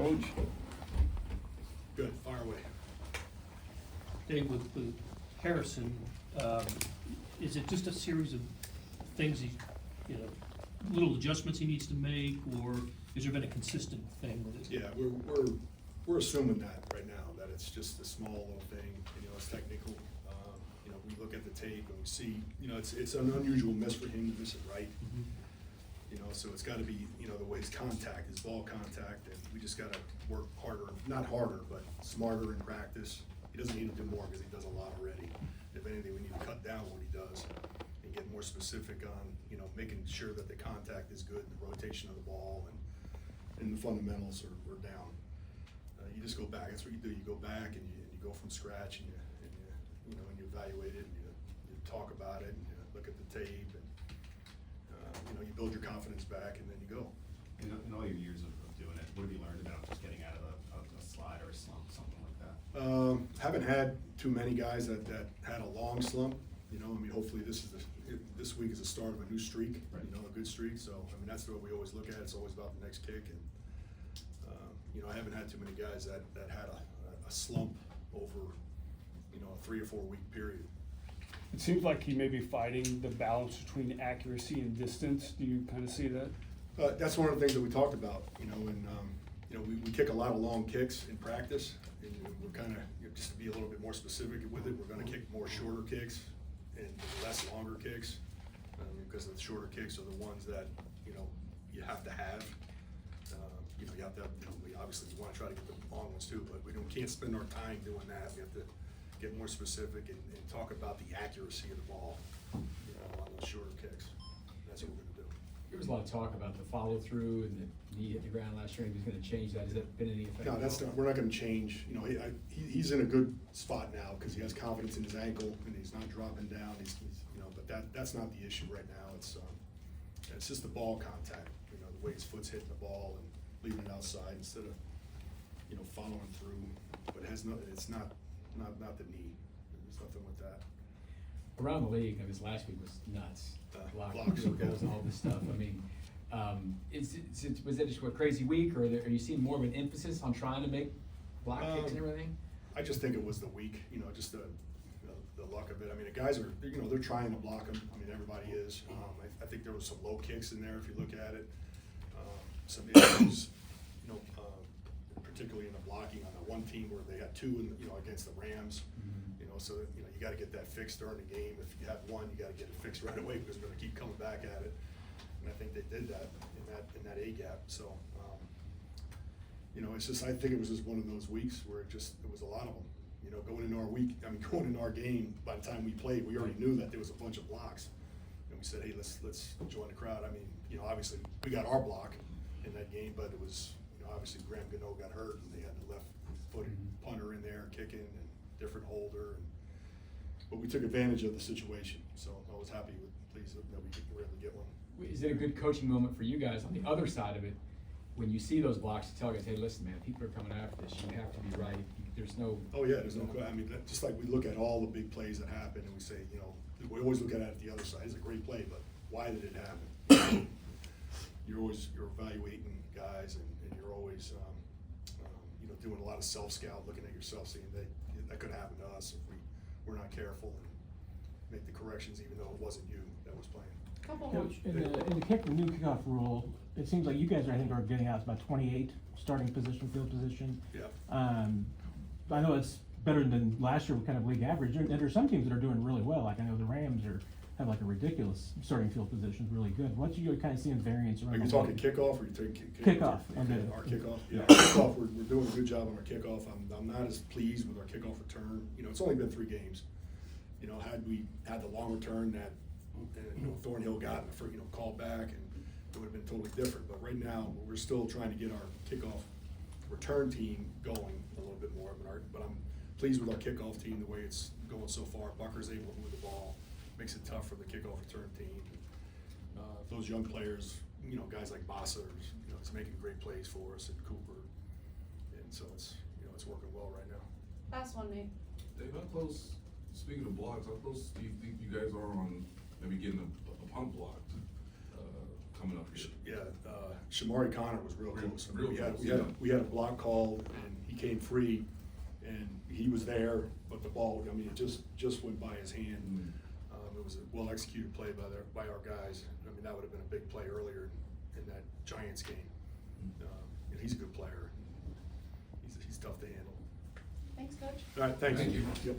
Coach. Good, fire away. Dave, with Harrison, is it just a series of things little adjustments he needs to make, or has there been a consistent thing with it? Yeah, we're assuming that right now, that it's just a small little thing, it's technical. We look at the tape and we see, it's an unusual miss for him to miss it right. Mhm. So it's gotta be, the way his contact, his ball contact, and we just gotta work harder, not harder, but smarter in practice. He doesn't need to do more because he does a lot already. If anything, we need to cut down what he does and get more specific on, making sure that the contact is good, the rotation of the ball, and the fundamentals are down. You just go back, that's what you do, you go back and you go from scratch and you evaluate it and you talk about it and you look at the tape and, you build your confidence back and then you go. In all your years of doing it, what have you learned about just getting out of a slide or a slump, something like that? Haven't had too many guys that had a long slump, hopefully this week is the start of a new streak, Right. A good streak, so, that's what we always look at, it's always about the next kick, and, I haven't had too many guys that had a slump over, a 3 or 4 week period. It seems like he may be fighting the balance between accuracy and distance. Do you kind of see that? That's one of the things that we talked about, we kick a lot of long kicks in practice, and we're kind of, just to be a little bit more specific with it, we're gonna kick more shorter kicks and less longer kicks, because the shorter kicks are the ones that, you have to have. You have to, we obviously want to try to get the long ones too, but we can't spend our time doing that. We have to get more specific and talk about the accuracy of the ball, on those shorter kicks. That's what we're gonna do. There was a lot of talk about the follow through and the knee at the ground last year. He was going to change that. Has that been any effect? No, that's not, we're not gonna change, he's in a good spot now because he has confidence in his ankle and he's not dropping down, he's but that's not the issue right now, it's just the ball contact, the way his foot's hitting the ball and leaving it outside instead of, following through, but it's not the knee, there's nothing with that. Around the league, his last week was nuts. Blocks, field okay. goals and all this stuff. Was that just a crazy week, or are you seeing more of an emphasis on trying to make block kicks and everything? I just think it was the week, just the luck of it. The guys are, they're trying to block them. Everybody is. I think there was some low kicks in there if you look at it. Some issues, particularly in the blocking on the one team where they had 2 against the Rams. So that, you got to get that fixed during the game. If you have one, you got to get it fixed right away because they're going to keep coming back at it. And I think they did that in that A gap. So, it's just, I think it was just one of those weeks where it was a lot of them. Going into our week, going into our game, by the time we played, we already knew that there was a bunch of blocks. And we said, hey, let's join the crowd. Obviously, we got our block in that game, but it was, obviously Graham Gano got hurt and they had the left-footed punter in there kicking and different holder. But we took advantage of the situation, so I was pleased that we were able to get one. Is it a good coaching moment for you guys on the other side of it? When you see those blocks, to tell guys, hey, listen, man, people are coming after this. You have to be right. There's no. Oh yeah, there's no. Just like we look at all the big plays that happen, and we say, we always look at it the other side. It's a great play, but why did it happen? You're evaluating guys, and you're always, doing a lot of self-scout, looking at yourself, saying that could happen to us if we're not careful and make the corrections, even though it wasn't you that was playing. Coach, in the new kickoff rule, it seems like you guys are getting out about 28 starting position, field position. Yeah. I know it's better than last year, kind of league average. And there are some teams that are doing really well. Like I know the Rams have like a ridiculous starting field position, really good. What you kind of seeing variance around? Are you talking kickoff, or are you taking kickoff? Our kickoff. Yeah, our kickoff. We're doing a good job on our kickoff. I'm not as pleased with our kickoff return. It's only been 3 games. Had we had the long return that Thornhill got, called back, and it would have been totally different. But right now, we're still trying to get our kickoff return team going a little bit more. But I'm pleased with our kickoff team, the way it's going so far. Bucker's able to move the ball, makes it tough for the kickoff return team. Those young players, guys like Bossa, it's making great plays for us, and Cooper, and so it's working well right now. Last one, Nate. Dave, how close, speaking of blocks, how close do you think you guys are on maybe getting a punt blocked? coming up here. Yeah, Shamari Connor was real Real- close. I real mean, close, we had yeah. we had a block call, and he came free, and he was there, but the ball, I mean, it just went by his hand. Mm. It was a well-executed play by our guys. I mean, that would have been a big play earlier in that Giants game. And he's a good player. He's tough to handle. Thanks, Coach. All right, thanks. Thank you. Yep.